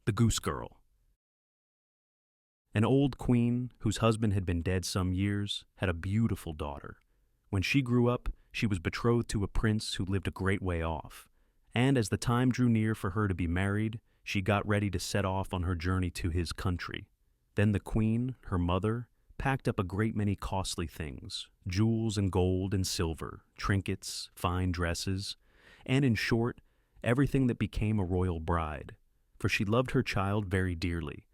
The Goose Girl. An old queen, whose husband had been dead some years, had a beautiful daughter. When she grew up, she was betrothed to a prince who lived a great way off. And as the time drew near for her to be married, she got ready to set off on her journey to his country. Then the queen, her mother, packed up a great many costly things, jewels and gold and silver, trinkets, fine dresses, and in short, everything that became a royal bride. For she loved her child very dearly,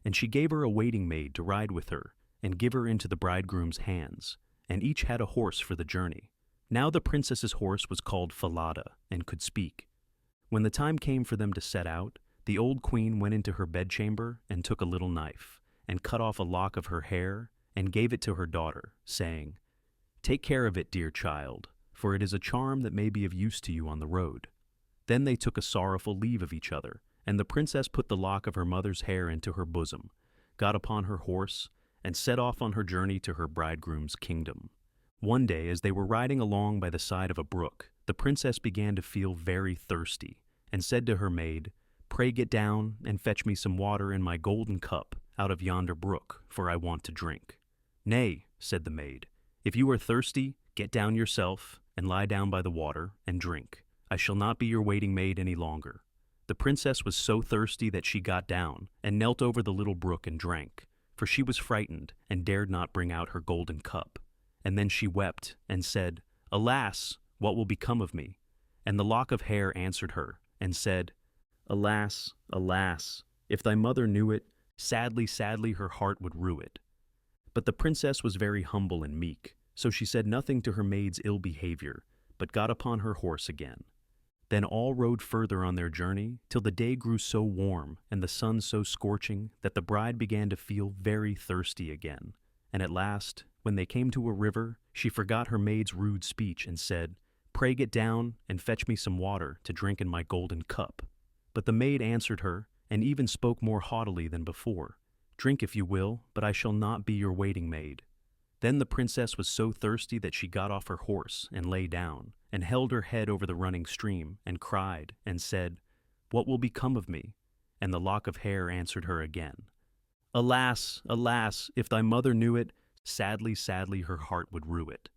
and she gave her a waiting maid to ride with her and give her into the bridegroom's hands, and each had a horse for the journey. Now the princess's horse was called Falada and could speak. When the time came for them to set out, the old queen went into her bedchamber and took a little knife and cut off a lock of her hair and gave it to her daughter, saying, "Take care of it, dear child, for it is a charm that may be of use to you on the road." Then they took a sorrowful leave of each other, and the princess put the lock of her mother's hair into her bosom, got upon her horse, and set off on her journey to her bridegroom's kingdom. One day, as they were riding along by the side of a brook, the princess began to feel very thirsty, and said to her maid, "Pray get down and fetch me some water in my golden cup out of yonder brook, for I want to drink." "Nay," said the maid, "if you are thirsty, get down yourself, and lie down by the water, and drink. I shall not be your waiting maid any longer." The princess was so thirsty that she got down and knelt over the little brook and drank, for she was frightened and dared not bring out her golden cup. And then she wept and said, "Alas, what will become of me?" And the lock of hair answered her and said, "Alas, alas, if thy mother knew it, sadly, sadly her heart would rue it." But the princess was very humble and meek, so she said nothing to her maid's ill behavior, but got upon her horse again. Then all rode further on their journey, till the day grew so warm and the sun so scorching that the bride began to feel very thirsty again. And at last, when they came to a river, she forgot her maid's rude speech and said, "Pray get down and fetch me some water to drink in my golden cup." But the maid answered her, and even spoke more haughtily than before, "Drink if you will, but I shall not be your waiting maid." Then the princess was so thirsty that she got off her horse and lay down, and held her head over the running stream, and cried, and said, "What will become of me?" And the lock of hair answered her again, "Alas, alas, if thy mother knew it, sadly, sadly her heart would rue it."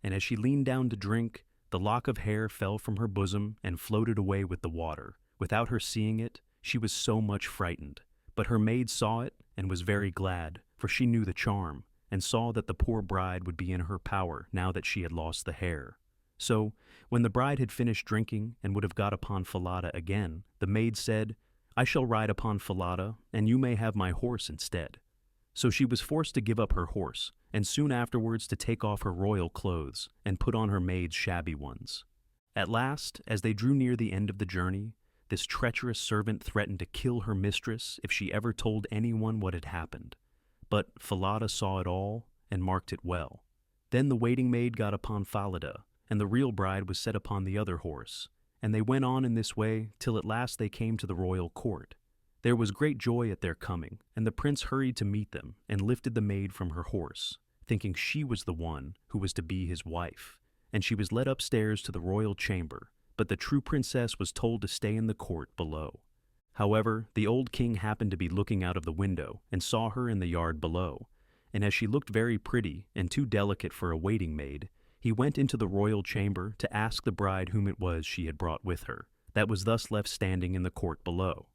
And as she leaned down to drink, the lock of hair fell from her bosom and floated away with the water. Without her seeing it, she was so much frightened. But her maid saw it and was very glad, for she knew the charm, and saw that the poor bride would be in her power now that she had lost the hair. So, when the bride had finished drinking and would have got upon Falada again, the maid said, "I shall ride upon Falada, and you may have my horse instead." So she was forced to give up her horse, and soon afterwards to take off her royal clothes and put on her maid's shabby ones. At last, as they drew near the end of the journey, this treacherous servant threatened to kill her mistress if she ever told anyone what had happened. But Falada saw it all and marked it well. Then the waiting maid got upon Falada, and the real bride was set upon the other horse, and they went on in this way till at last they came to the royal court. There was great joy at their coming, and the prince hurried to meet them and lifted the maid from her horse, thinking she was the one who was to be his wife, and she was led upstairs to the royal chamber, but the true princess was told to stay in the court below. However, the old king happened to be looking out of the window and saw her in the yard below, and as she looked very pretty and too delicate for a waiting maid, he went into the royal chamber to ask the bride whom it was she had brought with her, that was thus left standing in the court below.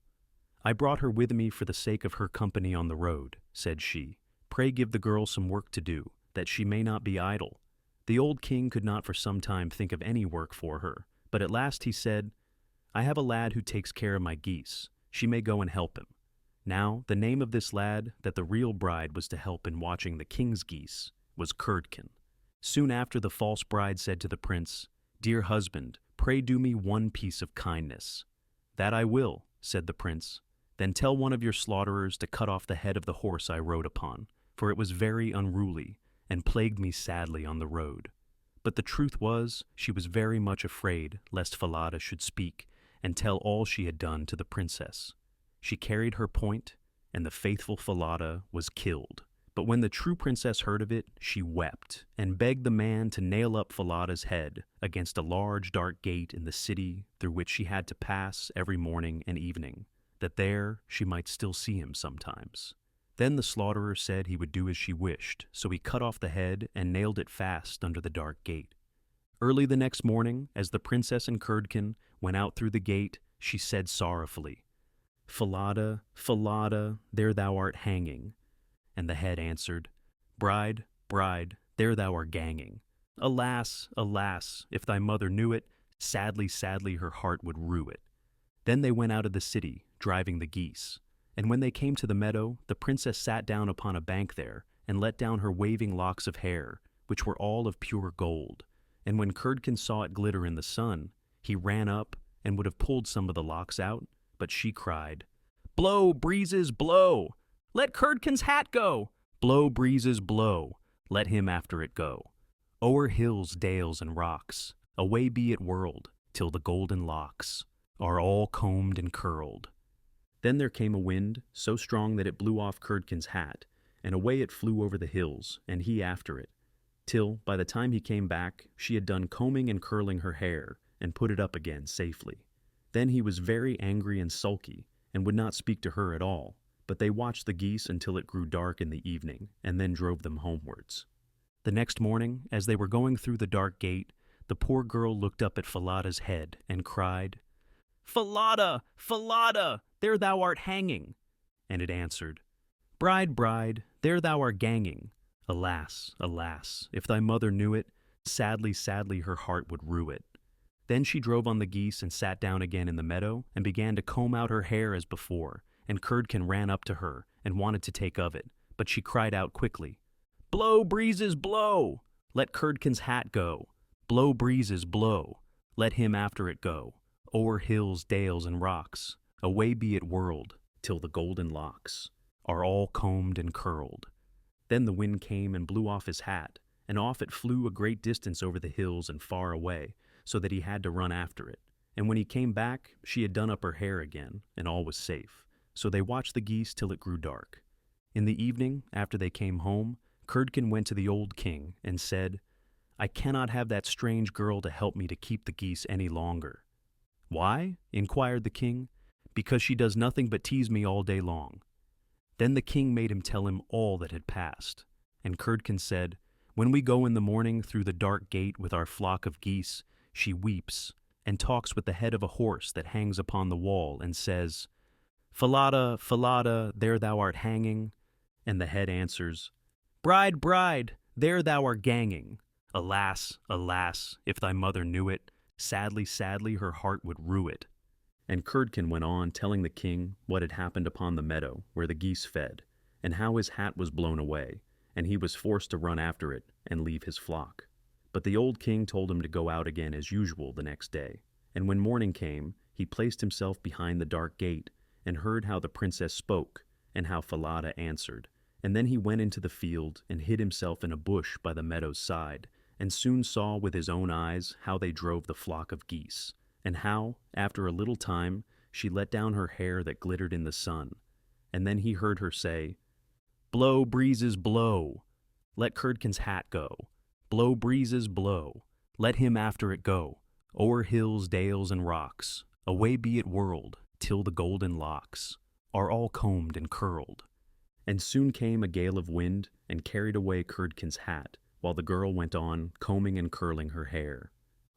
"I brought her with me for the sake of her company on the road," said she. "Pray give the girl some work to do, that she may not be idle." The old king could not for some time think of any work for her, but at last he said, "I have a lad who takes care of my geese. She may go and help him." Now, the name of this lad that the real bride was to help in watching the king's geese was Curdken. Soon after, the false bride said to the prince, "Dear husband, pray do me one piece of kindness." "That I will," said the prince. "Then tell one of your slaughterers to cut off the head of the horse I rode upon, for it was very unruly, and plagued me sadly on the road." But the truth was, she was very much afraid lest Falada should speak and tell all she had done to the princess. She carried her point, and the faithful Falada was killed. But when the true princess heard of it, she wept, and begged the man to nail up Falada's head against a large dark gate in the city through which she had to pass every morning and evening. that there she might still see him sometimes. Then the slaughterer said he would do as she wished, so he cut off the head and nailed it fast under the dark gate. Early the next morning, as the princess and Curdken went out through the gate, she said sorrowfully, "Falada, Falada, there thou art hanging." And the head answered, "Bride, bride, there thou art ganging. Alas, alas, if thy mother knew it, sadly, sadly her heart would rue it." Then they went out of the city, driving the geese. And when they came to the meadow, the princess sat down upon a bank there, and let down her waving locks of hair, which were all of pure gold. And when Curdken saw it glitter in the sun, he ran up and would have pulled some of the locks out, but she cried, "Blow, breezes, blow! Let Curdken's hat go! Blow, breezes, blow! Let him after it go. O'er hills, dales, and rocks, away be it whirled, till the golden locks are all combed and curled." Then there came a wind, so strong that it blew off Curdken's hat, and away it flew over the hills, and he after it, till, by the time he came back, she had done combing and curling her hair, and put it up again safely. Then he was very angry and sulky, and would not speak to her at all, but they watched the geese until it grew dark in the evening, and then drove them homewards. The next morning, as they were going through the dark gate, the poor girl looked up at Falada's head, and cried, "Falada, Falada, there thou art hanging." And it answered, "Bride, bride, there thou art ganging. Alas, alas, if thy mother knew it, sadly, sadly her heart would rue it." Then she drove on the geese and sat down again in the meadow and began to comb out her hair as before, and Curdken ran up to her and wanted to take of it, but she cried out quickly, "Blow, breezes, blow! Let Curdken's hat go. Blow, breezes, blow! Let him after it go. O'er hills, dales, and rocks, away be it whirled, till the golden locks are all combed and curled." Then the wind came and blew off his hat, and off it flew a great distance over the hills and far away, so that he had to run after it. And when he came back, she had done up her hair again, and all was safe. So they watched the geese till it grew dark. In the evening, after they came home, Curdken went to the old king and said, "I cannot have that strange girl to help me to keep the geese any longer." "Why?" inquired the king. "Because she does nothing but tease me all day long." Then the king made him tell him all that had passed. And Curdken said, "When we go in the morning through the dark gate with our flock of geese, she weeps and talks with the head of a horse that hangs upon the wall and says, 'Falada, Falada, there thou art hanging.' And the head answers, 'Bride, bride, there thou art ganging. Alas, alas, if thy mother knew it, sadly, sadly her heart would rue it.'" And Curdken went on telling the king what had happened upon the meadow where the geese fed, and how his hat was blown away, and he was forced to run after it and leave his flock. But the old king told him to go out again as usual the next day, and when morning came, he placed himself behind the dark gate, and heard how the princess spoke, and how Falada answered. And then he went into the field, and hid himself in a bush by the meadow's side, and soon saw with his own eyes how they drove the flock of geese, and how, after a little time, she let down her hair that glittered in the sun. And then he heard her say, "Blow, breezes, blow! Let Curdken's hat go. Blow, breezes, blow! Let him after it go. O'er hills, dales, and rocks, away be it whirled, till the golden locks are all combed and curled." And soon came a gale of wind, and carried away Curdken's hat, while the girl went on combing and curling her hair.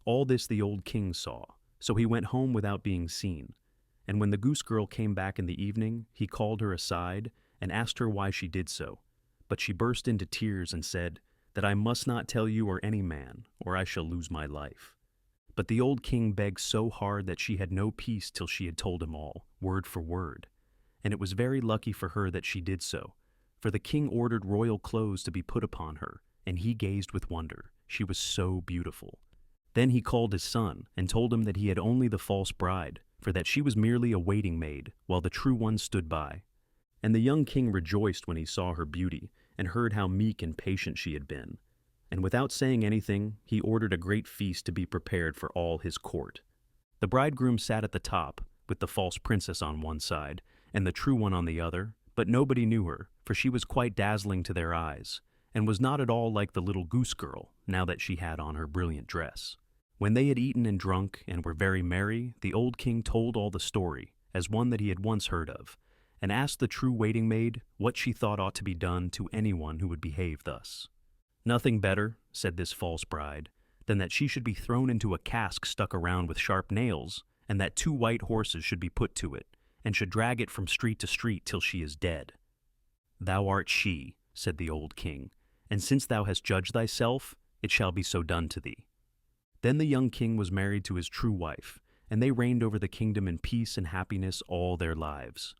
All this the old king saw, so he went home without being seen. And when the Goose Girl came back in the evening, he called her aside, and asked her why she did so. But she burst into tears and said, "That I must not tell you or any man, or I shall lose my life." But the old king begged so hard that she had no peace till she had told him all, word for word. And it was very lucky for her that she did so, for the king ordered royal clothes to be put upon her, and he gazed with wonder. She was so beautiful. Then he called his son, and told him that he had only the false bride, for that she was merely a waiting maid, while the true one stood by. And the young king rejoiced when he saw her beauty, and heard how meek and patient she had been. And without saying anything, he ordered a great feast to be prepared for all his court. The bridegroom sat at the top, with the false princess on one side, and the true one on the other, but nobody knew her, for she was quite dazzling to their eyes, and was not at all like the little Goose Girl, now that she had on her brilliant dress. When they had eaten and drunk, and were very merry, the old king told all the story, as one that he had once heard of, and asked the true waiting maid what she thought ought to be done to anyone who would behave thus. "Nothing better," said this false bride, "than that she should be thrown into a cask stuck around with sharp nails, and that 2 white horses should be put to it, and should drag it from street to street till she is dead." "Thou art she," said the old king, "and since thou hast judged thyself, it shall be so done to thee." Then the young king was married to his true wife, and they reigned over the kingdom in peace and happiness all their lives.